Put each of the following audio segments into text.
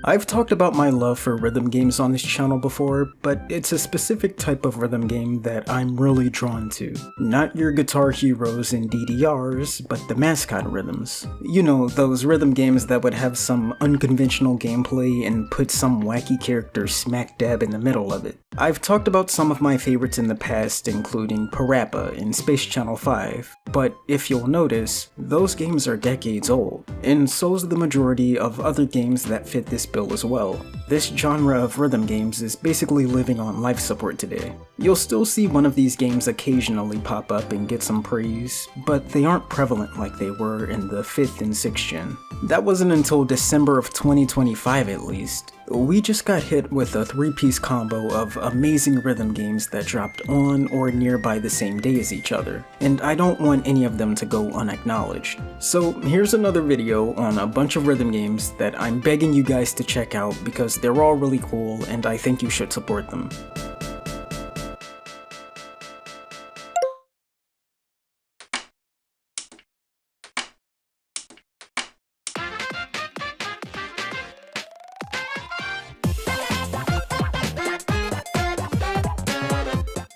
I've talked about my love for rhythm games on this channel before, but it's a specific type of rhythm game that I'm really drawn to. Not your Guitar Heroes and DDRs, but the mascot rhythms. You know, those rhythm games that would have some unconventional gameplay and put some wacky character smack dab in the middle of it. I've talked about some of my favorites in the past, including Parappa and Space Channel 5, but if you'll notice, those games are decades old, and so's the majority of other games that fit this bill as well. This genre of rhythm games is basically living on life support today. You'll still see one of these games occasionally pop up and get some praise, but they aren't prevalent like they were in the 5th and 6th gen. That wasn't until December of 2025 at least. We just got hit with a 3-piece combo of amazing rhythm games that dropped on or nearby the same day as each other, and I don't want any of them to go unacknowledged. So here's another video on a bunch of rhythm games that I'm begging you guys to check out because they're all really cool and I think you should support them.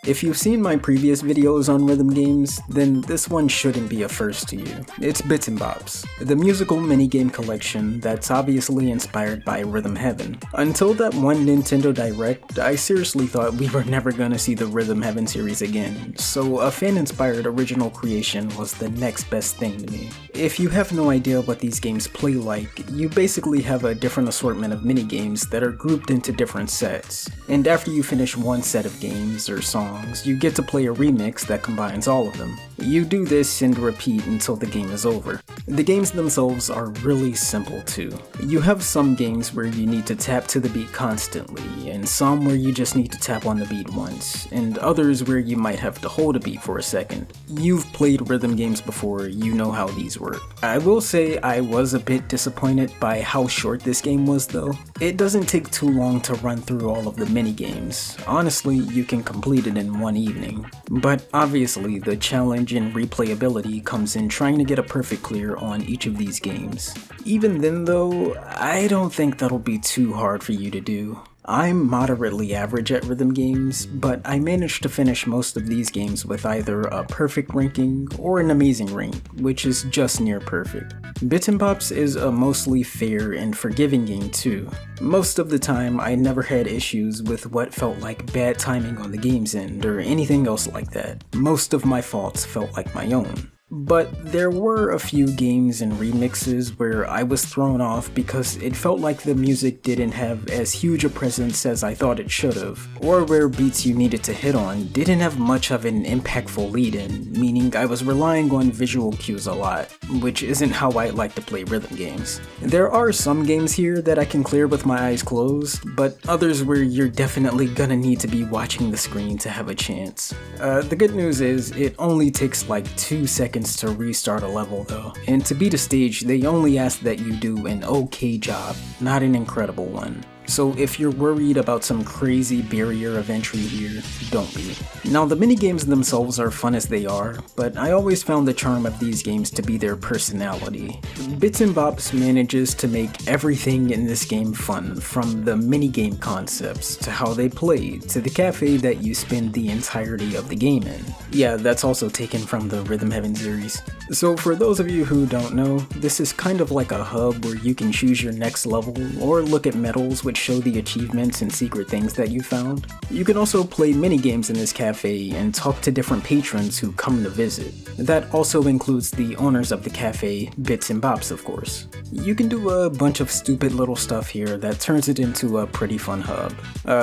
If you've seen my previous videos on rhythm games, then this one shouldn't be a first to you. It's Bits and Bops, the musical minigame collection that's obviously inspired by Rhythm Heaven. Until that one Nintendo Direct, I seriously thought we were never gonna see the Rhythm Heaven series again, so a fan-inspired original creation was the next best thing to me. If you have no idea what these games play like, you basically have a different assortment of minigames that are grouped into different sets, and after you finish one set of games or songs, you get to play a remix that combines all of them. You do this and repeat until the game is over. The games themselves are really simple too. You have some games where you need to tap to the beat constantly, and some where you just need to tap on the beat once, and others where you might have to hold a beat for a second. You've played rhythm games before, you know how these work. I will say I was a bit disappointed by how short this game was though. It doesn't take too long to run through all of the mini games. Honestly, you can complete it in one evening. But obviously, the challenge and replayability comes in trying to get a perfect clear on each of these games. Even then though, I don't think that'll be too hard for you to do. I'm moderately average at rhythm games, but I managed to finish most of these games with either a perfect ranking or an amazing rank, which is just near perfect. Bits and Bops is a mostly fair and forgiving game too. Most of the time, I never had issues with what felt like bad timing on the game's end or anything else like that. Most of my faults felt like my own. But there were a few games and remixes where I was thrown off because it felt like the music didn't have as huge a presence as I thought it should have, or where beats you needed to hit on didn't have much of an impactful lead-in, meaning I was relying on visual cues a lot, which isn't how I like to play rhythm games. There are some games here that I can clear with my eyes closed, but others where you're definitely gonna need to be watching the screen to have a chance. The good news is it only takes like 2 seconds to restart a level though, and to beat a stage they only ask that you do an okay job, not an incredible one. So if you're worried about some crazy barrier of entry here, don't be. Now the minigames themselves are fun as they are, but I always found the charm of these games to be their personality. Bits and Bops manages to make everything in this game fun, from the minigame concepts, to how they play, to the cafe that you spend the entirety of the game in. Yeah, that's also taken from the Rhythm Heaven series. So for those of you who don't know, this is kind of like a hub where you can choose your next level, or look at medals which show the achievements and secret things that you found. You can also play minigames in this cafe and talk to different patrons who come to visit. That also includes the owners of the cafe, Bits and Bops of course. You can do a bunch of stupid little stuff here that turns it into a pretty fun hub.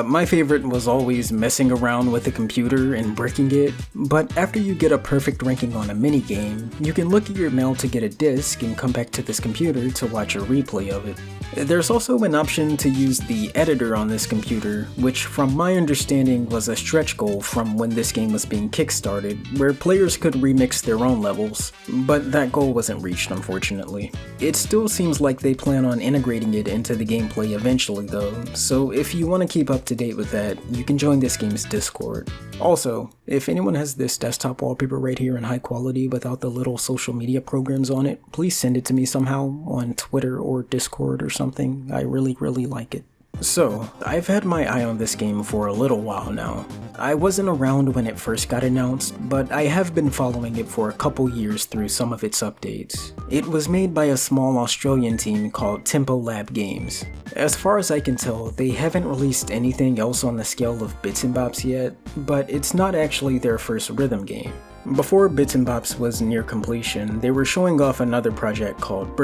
My favorite was always messing around with the computer and breaking it, but after you get a perfect ranking on a minigame, you can look at your mail to get a disc and come back to this computer to watch a replay of it. There's also an option to use the editor on this computer, which from my understanding was a stretch goal from when this game was being kickstarted, where players could remix their own levels, but that goal wasn't reached unfortunately. It still seems like they plan on integrating it into the gameplay eventually though, so if you want to keep up to date with that, you can join this game's Discord. Also, If anyone has this desktop wallpaper right here in high quality without the little social media programs on it, please send it to me somehow on Twitter or Discord or something. I really like it. So, I've had my eye on this game for a little while now. I wasn't around when it first got announced, but I have been following it for a couple years through some of its updates. It was made by a small Australian team called Tempo Lab Games. As far as I can tell, they haven't released anything else on the scale of Bits and Bops yet, but it's not actually their first rhythm game. Before Bits and Bops was near completion, they were showing off another project called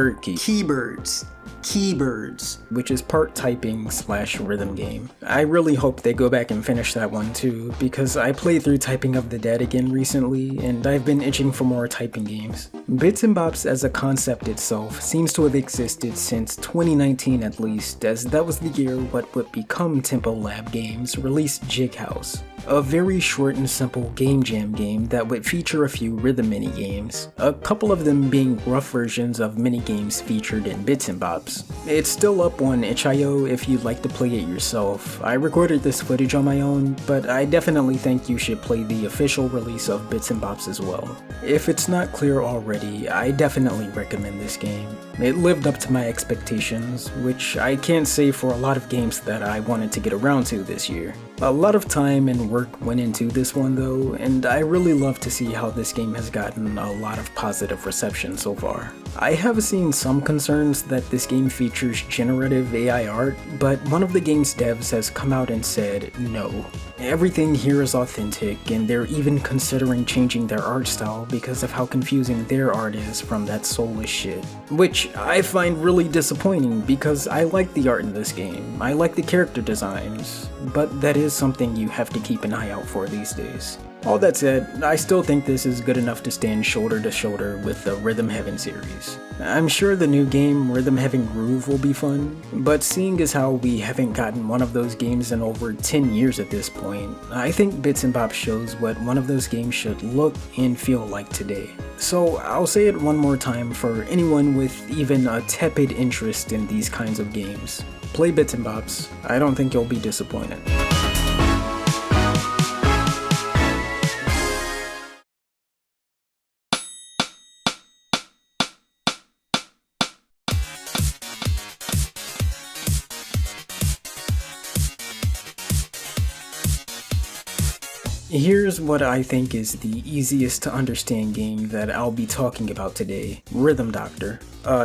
Keybirds, which is part typing / rhythm game. I really hope they go back and finish that one too, because I played through Typing of the Dead again recently, and I've been itching for more typing games. Bits and Bops as a concept itself seems to have existed since 2019 at least, as that was the year what would become Tempo Lab Games released Jig House. A very short and simple game jam game that would feature a few rhythm mini-games, a couple of them being rough versions of mini-games featured in Bits and Bops. It's still up on itch.io if you'd like to play it yourself. I recorded this footage on my own, but I definitely think you should play the official release of Bits and Bops as well. If it's not clear already, I definitely recommend this game. It lived up to my expectations, which I can't say for a lot of games that I wanted to get around to this year. A lot of time and work went into this one though, and I really love to see how this game has gotten a lot of positive reception so far. I have seen some concerns that this game features generative AI art, but one of the game's devs has come out and said no. Everything here is authentic, and they're even considering changing their art style because of how confusing their art is from that soulless shit. Which I find really disappointing because I like the art in this game, I like the character designs, but that is something you have to keep an eye out for these days. All that said, I still think this is good enough to stand shoulder to shoulder with the Rhythm Heaven series. I'm sure the new game, Rhythm Heaven Groove, will be fun, but seeing as how we haven't gotten one of those games in over 10 years at this point, I think Bits and Bops shows what one of those games should look and feel like today. So I'll say it one more time for anyone with even a tepid interest in these kinds of games. Play Bits and Bops, I don't think you'll be disappointed. Here's what I think is the easiest to understand game that I'll be talking about today, Rhythm Doctor.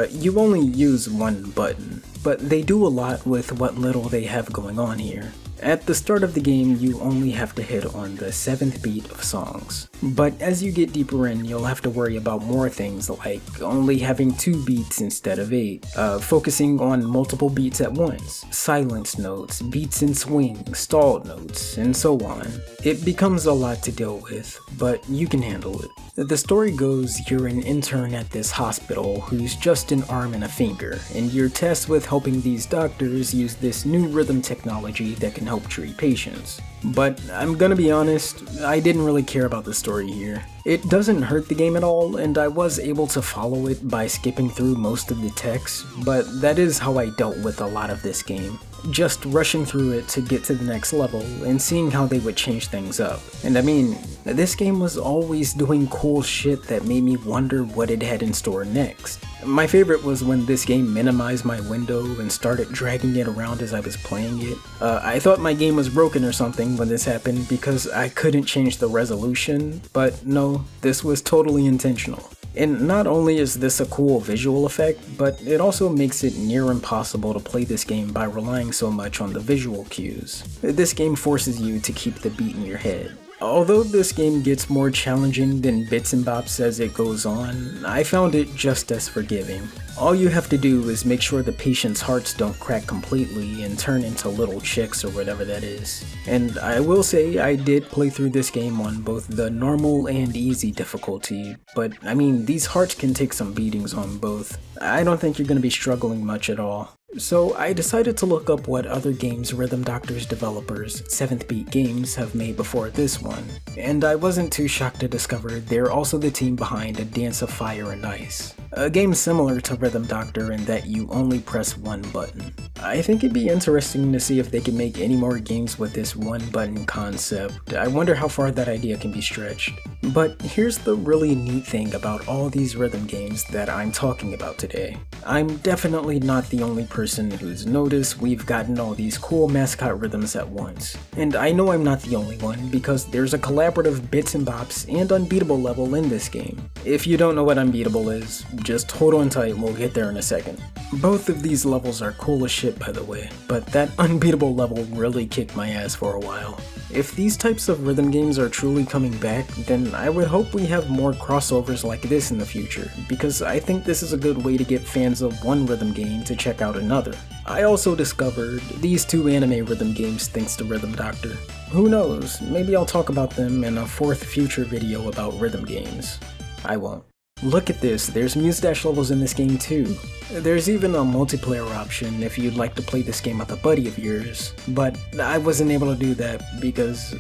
You only use one button, but they do a lot with what little they have going on here. At the start of the game, you only have to hit on the 7th beat of songs. But as you get deeper in, you'll have to worry about more things like only having 2 beats instead of 8, focusing on multiple beats at once, silence notes, beats in swing, stalled notes, and so on. It becomes a lot to deal with, but you can handle it. The story goes you're an intern at this hospital who's just an arm and a finger, and you're tasked with helping these doctors use this new rhythm technology that can help treat patients. But I'm gonna be honest, I didn't really care about the story here. It doesn't hurt the game at all, and I was able to follow it by skipping through most of the text, but that is how I dealt with a lot of this game. Just rushing through it to get to the next level and seeing how they would change things up. And I mean, this game was always doing cool shit that made me wonder what it had in store next. My favorite was when this game minimized my window and started dragging it around as I was playing it. I thought my game was broken or something when this happened because I couldn't change the resolution, but no, this was totally intentional. And not only is this a cool visual effect, but it also makes it near impossible to play this game by relying so much on the visual cues. This game forces you to keep the beat in your head. Although this game gets more challenging than Bits and Bops as it goes on, I found it just as forgiving. All you have to do is make sure the patient's hearts don't crack completely and turn into little chicks or whatever that is. And I will say I did play through this game on both the normal and easy difficulty, but I mean these hearts can take some beatings on both. I don't think you're going to be struggling much at all. So I decided to look up what other games Rhythm Doctor's developers, 7th Beat Games, have made before this one, and I wasn't too shocked to discover they're also the team behind A Dance of Fire and Ice, a game similar to Rhythm Doctor in that you only press one button. I think it'd be interesting to see if they can make any more games with this one-button concept. I wonder how far that idea can be stretched. But here's the really neat thing about all these rhythm games that I'm talking about today. I'm definitely not the only person who's noticed we've gotten all these cool mascot rhythms at once. And I know I'm not the only one because there's a collaborative bits and bops and unbeatable level in this game. If you don't know what unbeatable is, just hold on tight, we'll get there in a second. Both of these levels are cool as shit, by the way, but that unbeatable level really kicked my ass for a while. If these types of rhythm games are truly coming back, then I would hope we have more crossovers like this in the future, because I think this is a good way to get fans of one rhythm game to check out another. I also discovered these two anime rhythm games thanks to Rhythm Doctor. Who knows, maybe I'll talk about them in a fourth future video about rhythm games. I won't. Look at this, there's Montage levels in this game too. There's even a multiplayer option if you'd like to play this game with a buddy of yours, but I wasn't able to do that because,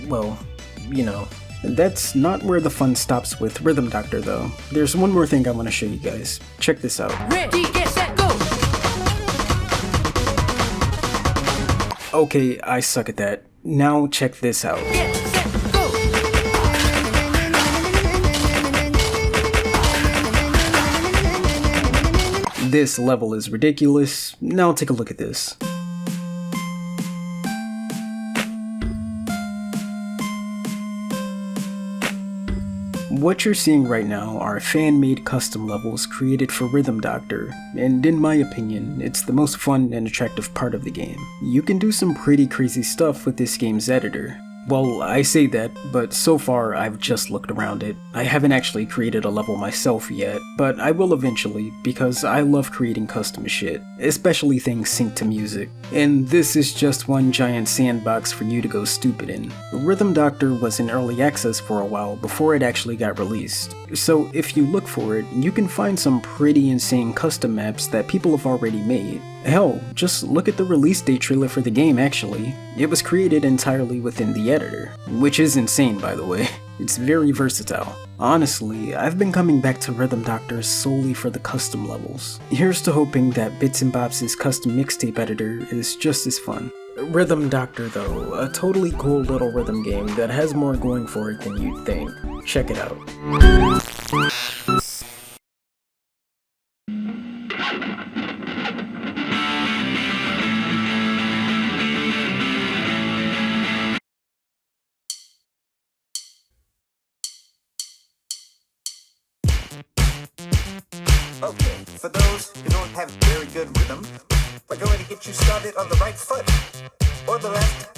well, you know. That's not where the fun stops with Rhythm Doctor though. There's one more thing I want to show you guys. Check this out. Ready, get set, go! Okay, I suck at that. Now check this out. Get set, go! This level is ridiculous. Now take a look at this. What you're seeing right now are fan-made custom levels created for Rhythm Doctor, and in my opinion, it's the most fun and attractive part of the game. You can do some pretty crazy stuff with this game's editor. Well, I say that, but so far I've just looked around it. I haven't actually created a level myself yet, but I will eventually because I love creating custom shit, especially things synced to music. And this is just one giant sandbox for you to go stupid in. Rhythm Doctor was in early access for a while before it actually got released. So if you look for it, you can find some pretty insane custom maps that people have already made. Hell, just look at the release date trailer for the game actually. It was created entirely within the editor, which is insane by the way. It's very versatile. Honestly, I've been coming back to Rhythm Doctor solely for the custom levels. Here's to hoping that Bits and Bops' custom mixtape editor is just as fun. Rhythm Doctor though, a totally cool little rhythm game that has more going for it than you'd think. Check it out. Okay, for those who don't have very good rhythm, we're going to get you started on the right foot, or the left.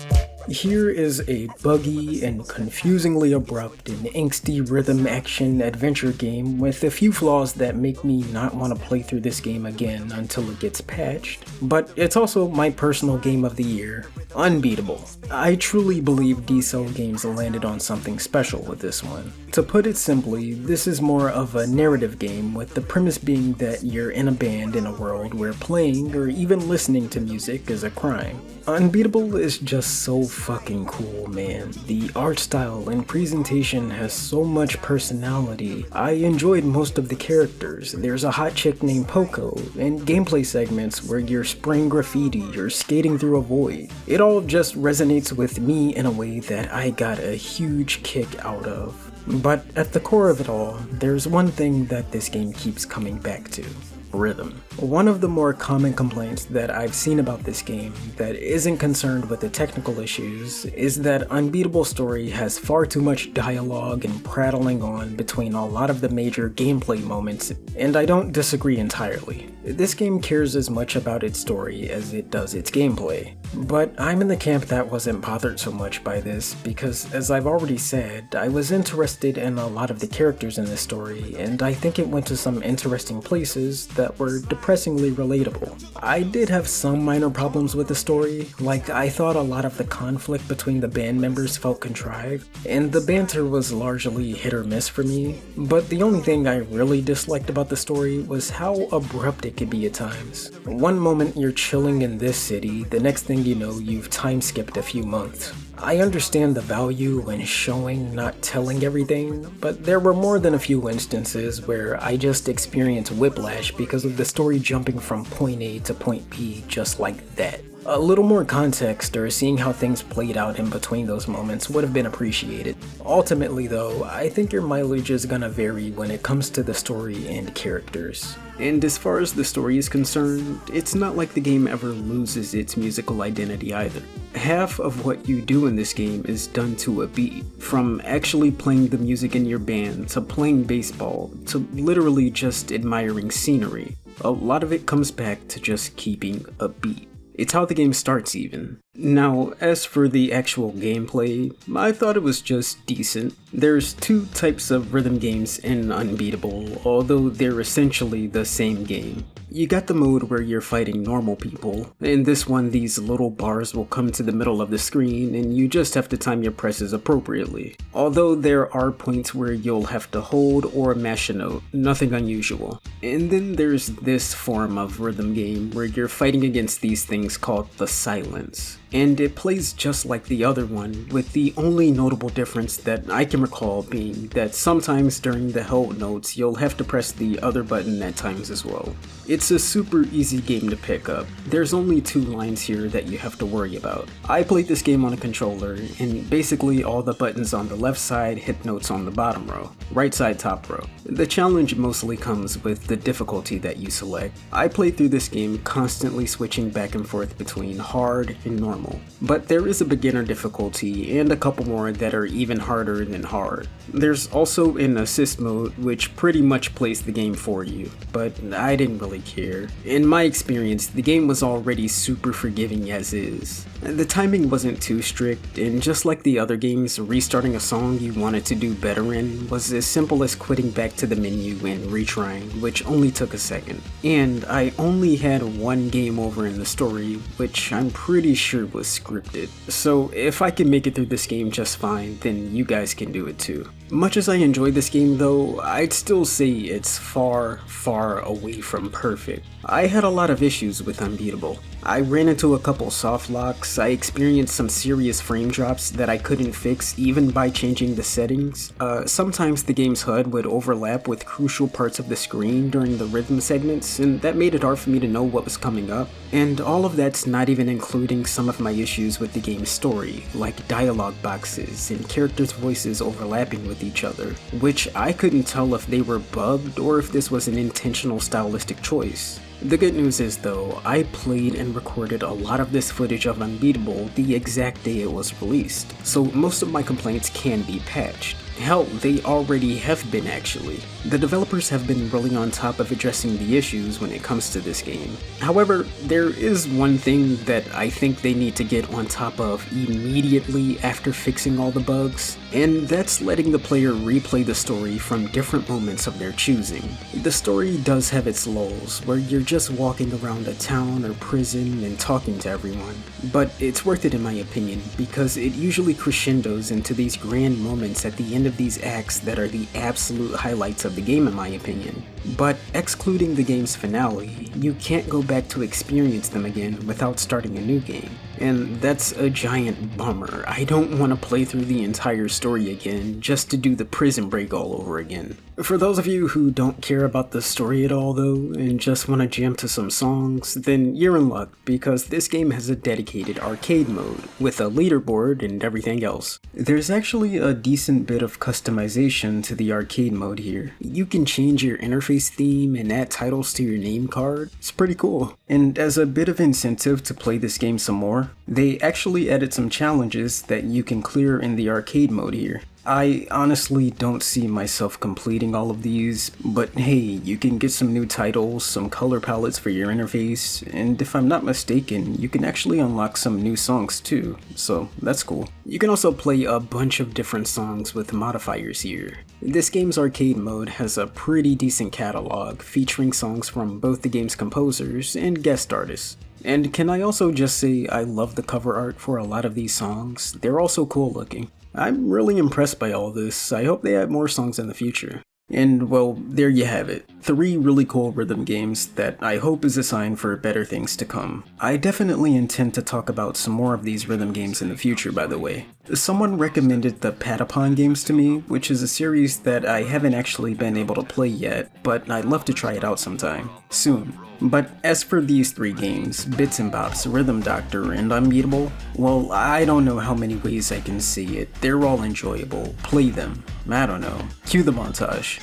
Here is a buggy and confusingly abrupt and angsty rhythm action adventure game with a few flaws that make me not want to play through this game again until it gets patched. But it's also my personal game of the year, Unbeatable. I truly believe D-Cell Games landed on something special with this one. To put it simply, this is more of a narrative game with the premise being that you're in a band in a world where playing or even listening to music is a crime. Unbeatable is just so fucking cool, man. The art style and presentation has so much personality. I enjoyed most of the characters. There's a hot chick named Poco, and gameplay segments where you're spraying graffiti or skating through a void. It all just resonates with me in a way that I got a huge kick out of. But at the core of it all, there's one thing that this game keeps coming back to. Rhythm. One of the more common complaints that I've seen about this game that isn't concerned with the technical issues is that Unbeatable Story has far too much dialogue and prattling on between a lot of the major gameplay moments, and I don't disagree entirely. This game cares as much about its story as it does its gameplay, but I'm in the camp that wasn't bothered so much by this because, as I've already said, I was interested in a lot of the characters in this story, and I think it went to some interesting places that were depressingly relatable. I did have some minor problems with the story, like I thought a lot of the conflict between the band members felt contrived, and the banter was largely hit or miss for me, but the only thing I really disliked about the story was how abrupt it could be at times. One moment you're chilling in this city, the next thing you know you've time skipped a few months. I understand the value in showing, not telling everything, but there were more than a few instances where I just experienced whiplash because of the story jumping from point A to point B just like that. A little more context or seeing how things played out in between those moments would have been appreciated. Ultimately though, I think your mileage is gonna vary when it comes to the story and characters. And as far as the story is concerned, it's not like the game ever loses its musical identity either. Half of what you do in this game is done to a beat, from actually playing the music in your band, to playing baseball, to literally just admiring scenery. A lot of it comes back to just keeping a beat. It's how the game starts even. Now, as for the actual gameplay, I thought it was just decent. There's two types of rhythm games in Unbeatable, although they're essentially the same game. You got the mode where you're fighting normal people. In this one, these little bars will come to the middle of the screen and you just have to time your presses appropriately. Although there are points where you'll have to hold or mash a note, nothing unusual. And then there's this form of rhythm game where you're fighting against these things called the silence. And it plays just like the other one, with the only notable difference that I can recall being that sometimes during the held notes you'll have to press the other button at times as well. It's a super easy game to pick up. There's only 2 lines here that you have to worry about. I played this game on a controller, and basically all the buttons on the left side hit notes on the bottom row, right side top row. The challenge mostly comes with the difficulty that you select. I played through this game constantly switching back and forth between hard and normal. But there is a beginner difficulty and a couple more that are even harder than hard. There's also an assist mode which pretty much plays the game for you, but I didn't really care. In my experience, the game was already super forgiving as is. The timing wasn't too strict, and just like the other games, restarting a song you wanted to do better in was as simple as quitting back to the menu and retrying, which only took a second. And I only had 1 game over in the story, which I'm pretty sure was scripted. So if I can make it through this game just fine, then you guys can do it too. Much as I enjoyed this game though, I'd still say it's far, far away from perfect. I had a lot of issues with Unbeatable. I ran into a couple soft locks, I experienced some serious frame drops that I couldn't fix even by changing the settings. Sometimes the game's HUD would overlap with crucial parts of the screen during the rhythm segments, and that made it hard for me to know what was coming up. And all of that's not even including some of my issues with the game's story, like dialogue boxes and characters' voices overlapping with each other, which I couldn't tell if they were bugged or if this was an intentional stylistic choice. The good news is though, I played and recorded a lot of this footage of Unbeatable the exact day it was released, so most of my complaints can be patched. Hell, they already have been actually. The developers have been really on top of addressing the issues when it comes to this game. However, there is one thing that I think they need to get on top of immediately after fixing all the bugs, and that's letting the player replay the story from different moments of their choosing. The story does have its lulls, where you're just walking around a town or prison and talking to everyone, but it's worth it in my opinion, because it usually crescendos into these grand moments at the end of these acts that are the absolute highlights of the game in my opinion. But excluding the game's finale, you can't go back to experience them again without starting a new game. And that's a giant bummer. I don't want to play through the entire story again just to do the prison break all over again. For those of you who don't care about the story at all though, and just want to jam to some songs, then you're in luck because this game has a dedicated arcade mode, with a leaderboard and everything else. There's actually a decent bit of customization to the arcade mode here. You can change your interface theme and add titles to your name card. It's pretty cool. And as a bit of incentive to play this game some more, they actually added some challenges that you can clear in the arcade mode here. I honestly don't see myself completing all of these, but hey, you can get some new titles, some color palettes for your interface, and if I'm not mistaken, you can actually unlock some new songs too, so that's cool. You can also play a bunch of different songs with modifiers here. This game's arcade mode has a pretty decent catalog, featuring songs from both the game's composers and guest artists. And can I also just say I love the cover art for a lot of these songs, they're also cool looking. I'm really impressed by all this. I hope they add more songs in the future. And well, there you have it. 3 really cool rhythm games that I hope is a sign for better things to come. I definitely intend to talk about some more of these rhythm games in the future, by the way. Someone recommended the Patapon games to me, which is a series that I haven't actually been able to play yet, but I'd love to try it out sometime, soon. But as for these 3 games, Bits and Bops, Rhythm Doctor, and Unbeatable, well, I don't know how many ways I can say it. They're all enjoyable. Play them. I don't know. Cue the montage.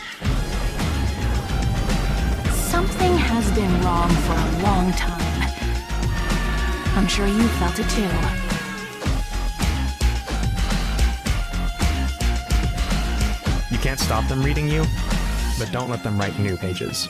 Something has been wrong for a long time. I'm sure you felt it too. You can't stop them reading you, but don't let them write new pages.